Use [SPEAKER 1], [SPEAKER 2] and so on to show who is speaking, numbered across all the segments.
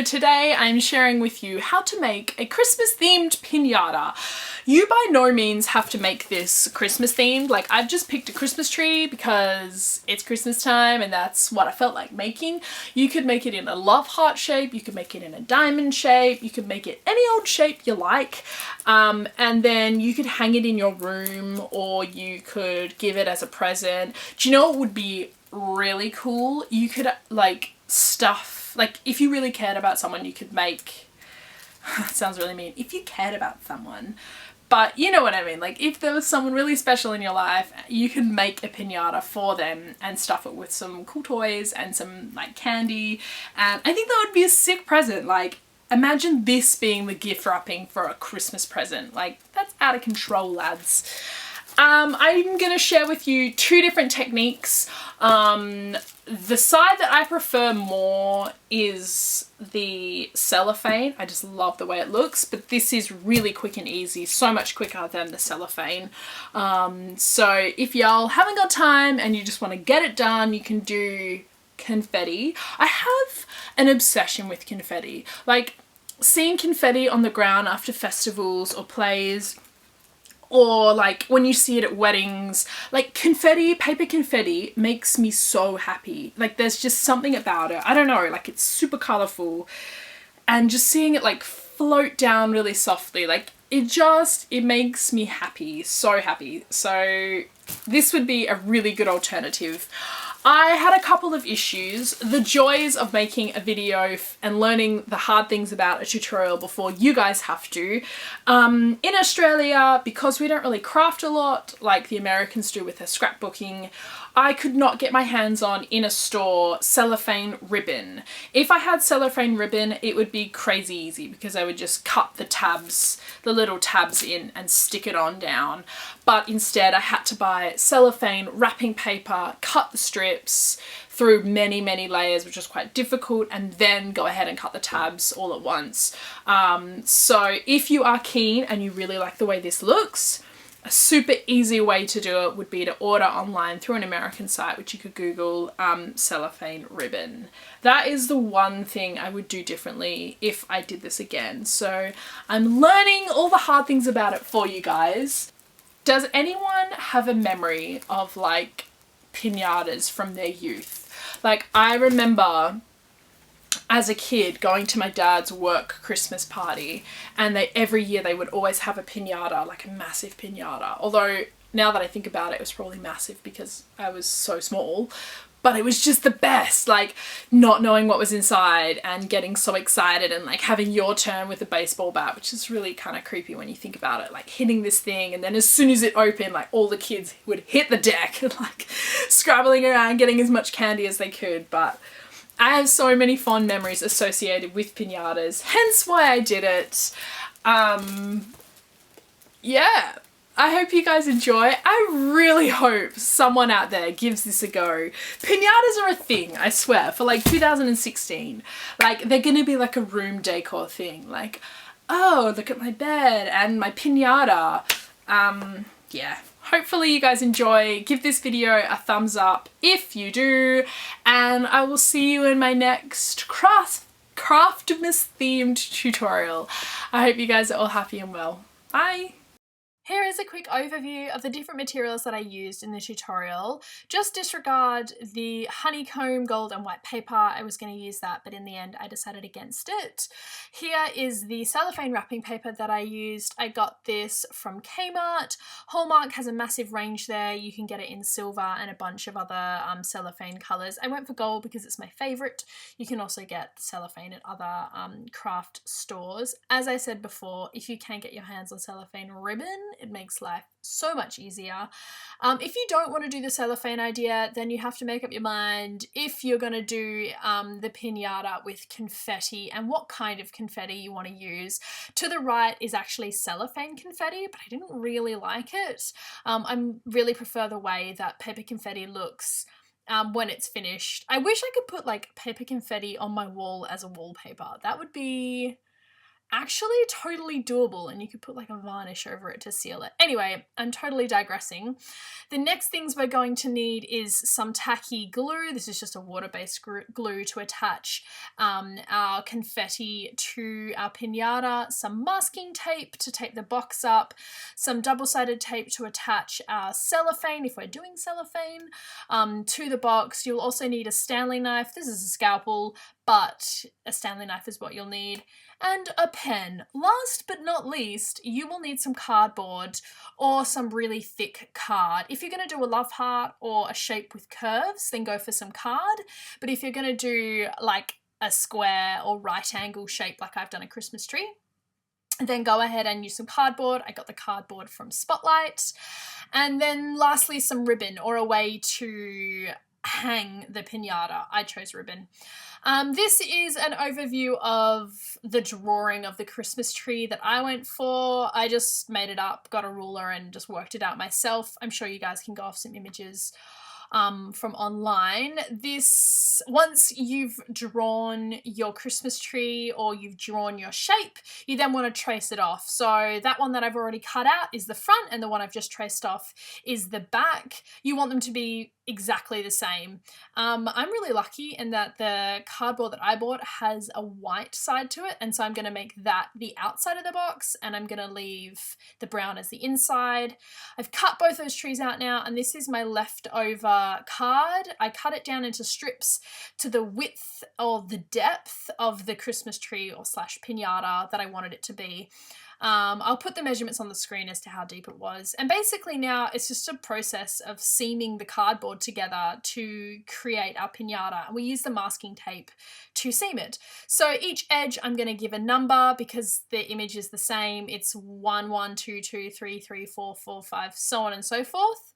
[SPEAKER 1] today I'm sharing with you how to make a Christmas themed piñata. You by no means have to make this Christmas themed. Like, I've just picked a Christmas tree because it's Christmas time and that's what I felt like making. You could make it in a love heart shape, you could make it in a diamond shape, you could make it any old shape you like, and then you could hang it in your room or you could give it as a present. Do you know what would be really cool? You could like stuff, like if you really cared about someone, you could make, it sounds really mean, if you cared about someone, but you know what I mean, like if there was someone really special in your life, you can make a piñata for them and stuff it with some cool toys and some like candy, and I think that would be a sick present. Like, imagine this being the gift wrapping for a Christmas present. Like, that's out of control, lads. I'm gonna share with you two different techniques. The side that I prefer more is the cellophane. I just love the way it looks, but this is really quick and easy, so much quicker than the cellophane. So if y'all haven't got time and you just want to get it done, you can do confetti. I have an obsession with confetti. Like, seeing confetti on the ground after festivals or plays, or like when you see it at weddings, like confetti, paper confetti makes me so happy. Like, there's just something about it. I don't know, like it's super colourful, and just seeing it like float down really softly, like it makes me happy, so happy. So this would be a really good alternative. I had a couple of issues. The joys of making a video and learning the hard things about a tutorial before you guys have to. In Australia, because we don't really craft a lot like the Americans do with their scrapbooking, I could not get my hands on, in a store, cellophane ribbon. If I had cellophane ribbon, it would be crazy easy because I would just cut the tabs, the little tabs in and stick it on down. But instead I had to buy cellophane wrapping paper, cut the strips through many, many layers, which was quite difficult, and then go ahead and cut the tabs all at once. So if you are keen and you really like the way this looks, a super easy way to do it would be to order online through an American site, which you could Google, cellophane ribbon. That is the one thing I would do differently if I did this again. So I'm learning all the hard things about it for you guys. Does anyone have a memory of like piñatas from their youth? Like, I remember as a kid going to my dad's work Christmas party, and every year they would always have a piñata, like a massive piñata. Although now that I think about it, it was probably massive because I was so small, but it was just the best, like not knowing what was inside and getting so excited and like having your turn with a baseball bat, which is really kind of creepy when you think about it, like hitting this thing, and then as soon as it opened, like all the kids would hit the deck and like scrabbling around getting as much candy as they could. But I have so many fond memories associated with piñatas, hence why I did it. Yeah, I hope you guys enjoy. I really hope someone out there gives this a go. Piñatas are a thing, I swear, for like 2016. Like, they're gonna be like a room decor thing. Like, oh, look at my bed and my piñata. Yeah. Hopefully you guys enjoy. Give this video a thumbs up if you do, and I will see you in my next Craftsmas themed tutorial. I hope you guys are all happy and well. Bye! Here is a quick overview of the different materials that I used in the tutorial. Just disregard the honeycomb gold and white paper. I was going to use that, but in the end I decided against it. Here is the cellophane wrapping paper that I used. I got this from Kmart. Hallmark has a massive range there. You can get it in silver and a bunch of other cellophane colours. I went for gold because it's my favourite. You can also get cellophane at other craft stores. As I said before, if you can get your hands on cellophane ribbon, it makes life so much easier. If you don't want to do the cellophane idea, then you have to make up your mind if you're going to do the piñata with confetti and what kind of confetti you want to use. To the right is actually cellophane confetti, but I didn't really like it. I really prefer the way that paper confetti looks when it's finished. I wish I could put like paper confetti on my wall as a wallpaper. That would be actually totally doable, and you could put like a varnish over it to seal it. Anyway, I'm totally digressing. The next things we're going to need is some tacky glue. This is just a water-based glue to attach our confetti to our piñata, some masking tape to tape the box up, some double-sided tape to attach our cellophane, if we're doing cellophane, to the box. You'll also need a Stanley knife. This is a scalpel, but a Stanley knife is what you'll need, and a pen. Last but not least, you will need some cardboard or some really thick card. If you're going to do a love heart or a shape with curves, then go for some card. But if you're going to do like a square or right angle shape like I've done a Christmas tree, then go ahead and use some cardboard. I got the cardboard from Spotlight. And then lastly, some ribbon or a way to hang the piñata. I chose ribbon. This is an overview of the drawing of the Christmas tree that I went for. I just made it up, got a ruler and just worked it out myself. I'm sure you guys can go off some images from online. This, once you've drawn your Christmas tree or you've drawn your shape, you then want to trace it off. So that one that I've already cut out is the front, and the one I've just traced off is the back. You want them to be exactly the same. I'm really lucky in that the cardboard that I bought has a white side to it, and so I'm going to make that the outside of the box, and I'm going to leave the brown as the inside. I've cut both those trees out now, and this is my leftover card. I cut it down into strips to the width or the depth of the Christmas tree or slash piñata that I wanted it to be. I'll put the measurements on the screen as to how deep it was. And basically now it's just a process of seaming the cardboard together to create our piñata. And we use the masking tape to seam it. So each edge I'm going to give a number because the image is the same. It's 1, 1, 2, 2, 3, 3, 4, 4, 5, so on and so forth.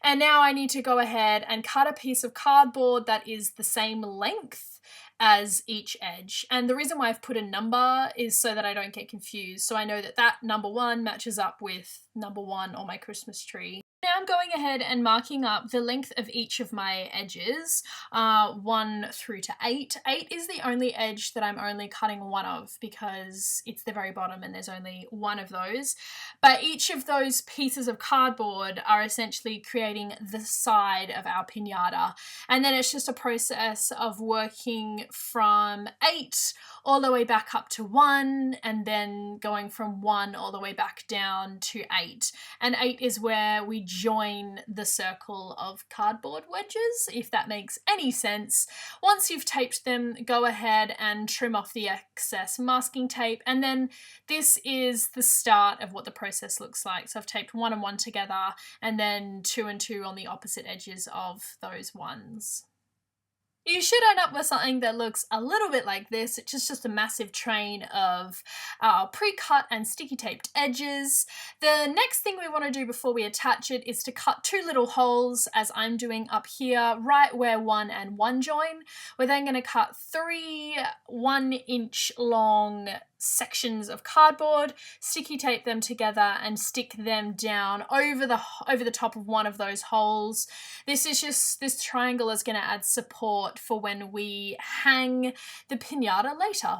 [SPEAKER 1] And now I need to go ahead and cut a piece of cardboard that is the same length as each edge. And the reason why I've put a number is so that I don't get confused. So I know that that number 1 matches up with number 1 on my Christmas tree. Now I'm going ahead and marking up the length of each of my edges, 1 through to 8. 8 is the only edge that I'm only cutting one of because it's the very bottom and there's only one of those. But each of those pieces of cardboard are essentially creating the side of our piñata. And then it's just a process of working from 8 all the way back up to 1, and then going from 1 all the way back down to 8. And 8 is where we join the circle of cardboard wedges, if that makes any sense. Once you've taped them, go ahead and trim off the excess masking tape, and then this is the start of what the process looks like. So I've taped 1 and 1 together, and then 2 and 2 on the opposite edges of those ones. You should end up with something that looks a little bit like this. It's just a massive train of pre-cut and sticky taped edges. The next thing we want to do before we attach it is to cut 2 little holes, as I'm doing up here, right where 1 and 1 join. We're then going to cut 3 1-inch long sections of cardboard, sticky tape them together and stick them down over the top of one of those holes. This triangle is going to add support for when we hang the piñata later.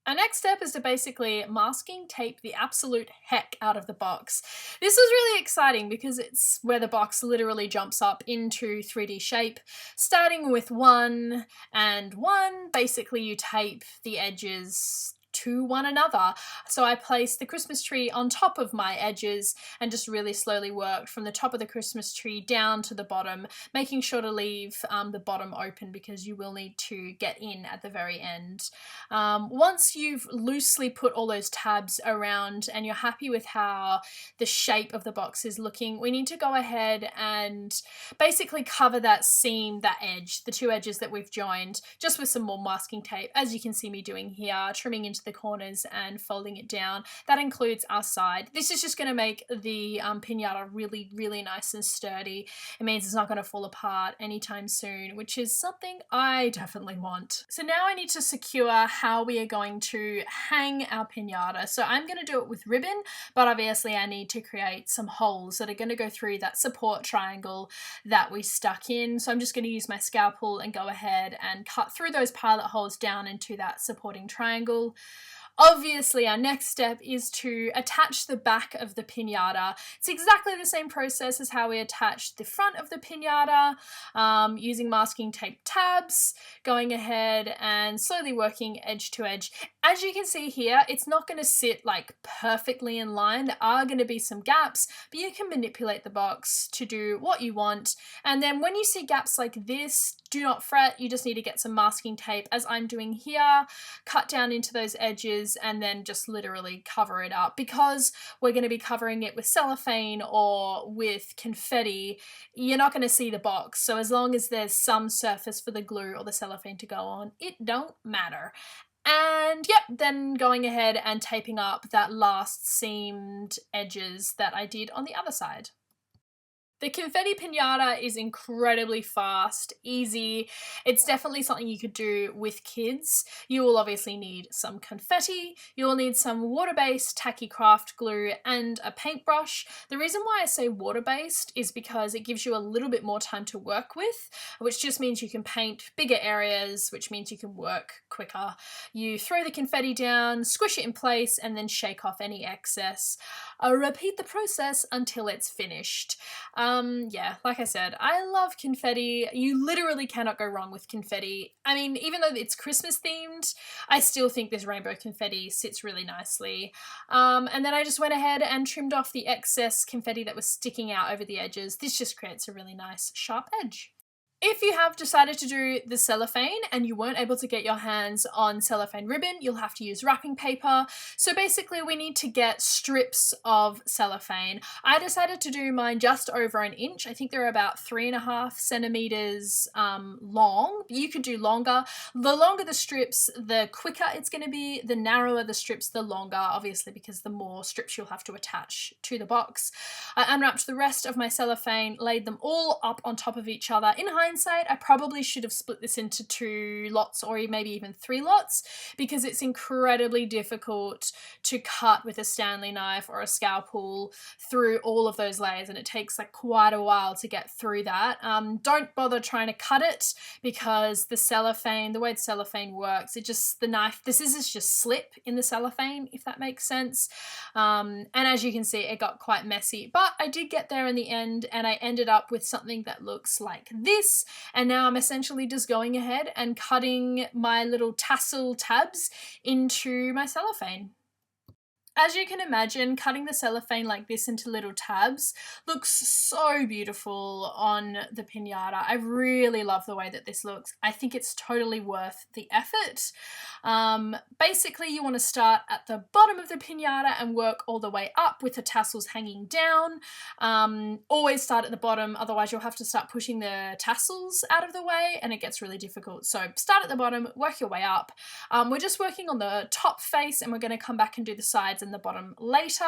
[SPEAKER 1] Our next step is to basically masking tape the absolute heck out of the box. This was really exciting because it's where the box literally jumps up into 3D shape. Starting with 1 and 1, basically you tape the edges to one another. So I placed the Christmas tree on top of my edges and just really slowly worked from the top of the Christmas tree down to the bottom, making sure to leave the bottom open because you will need to get in at the very end. Once you've loosely put all those tabs around and you're happy with how the shape of the box is looking, we need to go ahead and basically cover that seam, that edge, the 2 edges that we've joined, just with some more masking tape, as you can see me doing here, trimming into the corners and folding it down. That includes our side. This is just going to make the piñata really, really nice and sturdy. It means it's not going to fall apart anytime soon, which is something I definitely want. So now I need to secure how we are going to hang our piñata. So I'm going to do it with ribbon, but obviously I need to create some holes that are going to go through that support triangle that we stuck in. So I'm just going to use my scalpel and go ahead and cut through those pilot holes down into that supporting triangle. Obviously, our next step is to attach the back of the piñata. It's exactly the same process as how we attached the front of the piñata, using masking tape tabs, going ahead and slowly working edge to edge. As you can see here, it's not going to sit like perfectly in line. There are going to be some gaps, but you can manipulate the box to do what you want. And then when you see gaps like this, do not fret, you just need to get some masking tape, as I'm doing here, cut down into those edges and then just literally cover it up. Because we're going to be covering it with cellophane or with confetti, you're not going to see the box. So as long as there's some surface for the glue or the cellophane to go on, it don't matter. And yep, then going ahead and taping up that last seamed edges that I did on the other side. The confetti piñata is incredibly fast, easy. It's definitely something you could do with kids. You will obviously need some confetti, you will need some water-based tacky craft glue and a paintbrush. The reason why I say water-based is because it gives you a little bit more time to work with, which just means you can paint bigger areas, which means you can work quicker. You throw the confetti down, squish it in place, and then shake off any excess. Repeat the process until it's finished. Yeah, like I said, I love confetti. You literally cannot go wrong with confetti. I mean, even though it's Christmas themed, I still think this rainbow confetti sits really nicely. And then I just went ahead and trimmed off the excess confetti that was sticking out over the edges. This just creates a really nice sharp edge. If you have decided to do the cellophane and you weren't able to get your hands on cellophane ribbon, you'll have to use wrapping paper. So basically we need to get strips of cellophane. I decided to do mine just over an inch. I think they're about 3.5 centimeters long. You could do longer. The longer the strips, the quicker it's going to be. The narrower the strips, the longer, obviously, because the more strips you'll have to attach to the box. I unwrapped the rest of my cellophane, laid them all up on top of each other. In hindsight, I probably should have split this into 2 lots or maybe even 3 lots, because it's incredibly difficult to cut with a Stanley knife or a scalpel through all of those layers, and it takes like quite a while to get through that. Don't bother trying to cut it, because the cellophane, the way the cellophane works, the scissors just slip in the cellophane, if that makes sense. And as you can see, it got quite messy, but I did get there in the end, and I ended up with something that looks like this. And now I'm essentially just going ahead and cutting my little tassel tabs into my cellophane. As you can imagine, cutting the cellophane like this into little tabs looks so beautiful on the piñata. I really love the way that this looks. I think it's totally worth the effort. Basically, you want to start at the bottom of the piñata and work all the way up with the tassels hanging down. Always start at the bottom, otherwise you'll have to start pushing the tassels out of the way and it gets really difficult. So start at the bottom, work your way up. We're just working on the top face, and we're going to come back and do the sides and the bottom later.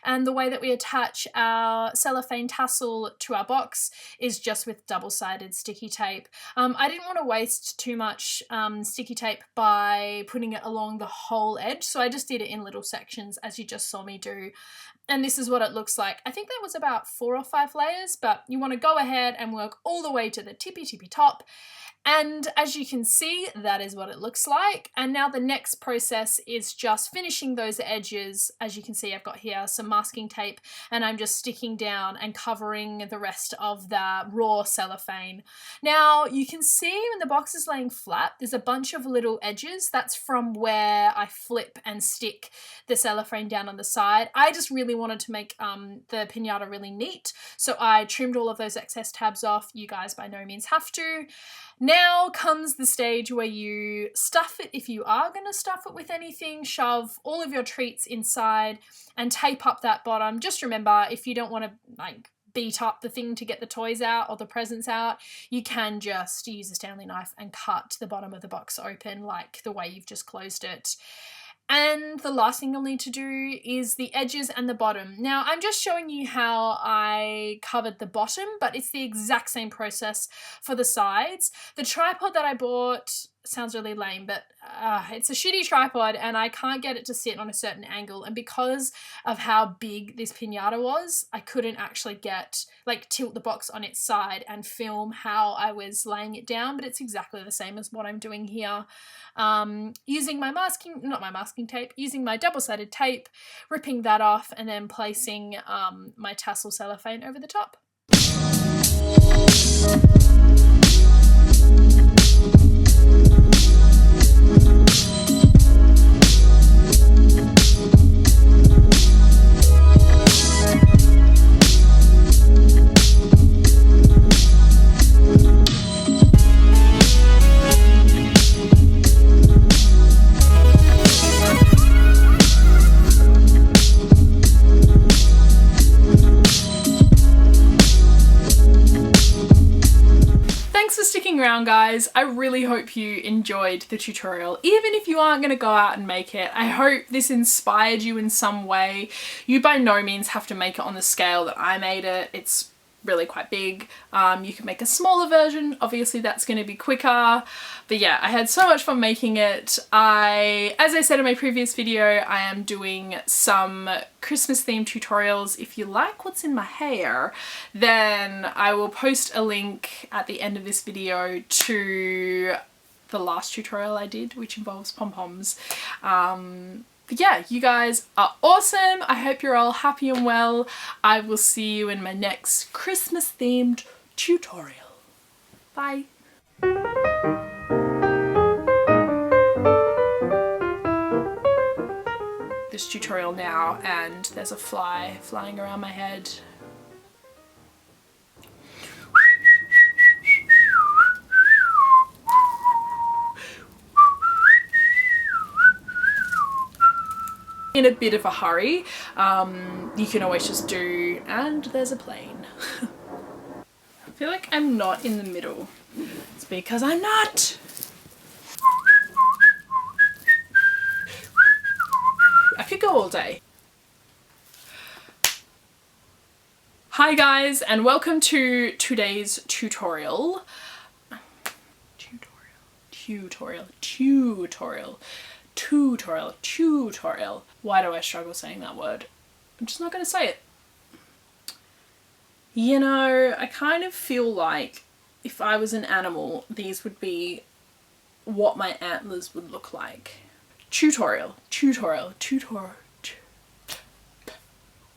[SPEAKER 1] And the way that we attach our cellophane tassel to our box is just with double-sided sticky tape. I didn't want to waste too much sticky tape by putting it along the whole edge, so I just did it in little sections, as you just saw me do. And this is what it looks like. I think that was about 4 or 5 layers, but you want to go ahead and work all the way to the tippy top. And as you can see, that is what it looks like. And now the next process is just finishing those edges. As you can see, I've got here some masking tape, and I'm just sticking down and covering the rest of the raw cellophane. Now you can see when the box is laying flat, there's a bunch of little edges. That's from where I flip and stick the cellophane down on the side. I just really wanted to make the piñata really neat, so I trimmed all of those excess tabs off. You guys by no means have to. Now comes the stage where you stuff it. If you are going to stuff it with anything, shove all of your treats inside and tape up that bottom. Just remember, if you don't want to like beat up the thing to get the toys out or the presents out, you can just use a Stanley knife and cut the bottom of the box open like the way you've just closed it. And the last thing you'll need to do is the edges and the bottom. Now, I'm just showing you how I covered the bottom, but it's the exact same process for the sides. The tripod that I bought sounds really lame, but it's a shitty tripod and I can't get it to sit on a certain angle, and because of how big this piñata was, I couldn't actually tilt the box on its side and film how I was laying it down, but it's exactly the same as what I'm doing here. Using my using my double-sided tape, ripping that off and then placing my tassel cellophane over the top. Around, guys. I really hope you enjoyed the tutorial. Even if you aren't going to go out and make it, I hope this inspired you in some way. You by no means have to make it on the scale that I made it. It's really quite big. You can make a smaller version, obviously that's going to be quicker, but yeah, I had so much fun making it. As I said in my previous video, I am doing some Christmas themed tutorials. If you like what's in my hair, then I will post a link at the end of this video to the last tutorial I did, which involves pom-poms. But yeah, you guys are awesome. I hope you're all happy and well. I will see you in my next Christmas themed tutorial. Bye. This tutorial now, and there's a fly flying around my head. In a bit of a hurry, you can always just do, and there's a plane. I feel like I'm not in the middle. It's because I'm not. I could go all day. Hi guys, and welcome to today's tutorial. Tutorial. Why do I struggle saying that word? I'm just not going to say it. You know, I kind of feel like if I was an animal, these would be what my antlers would look like. Tutorial.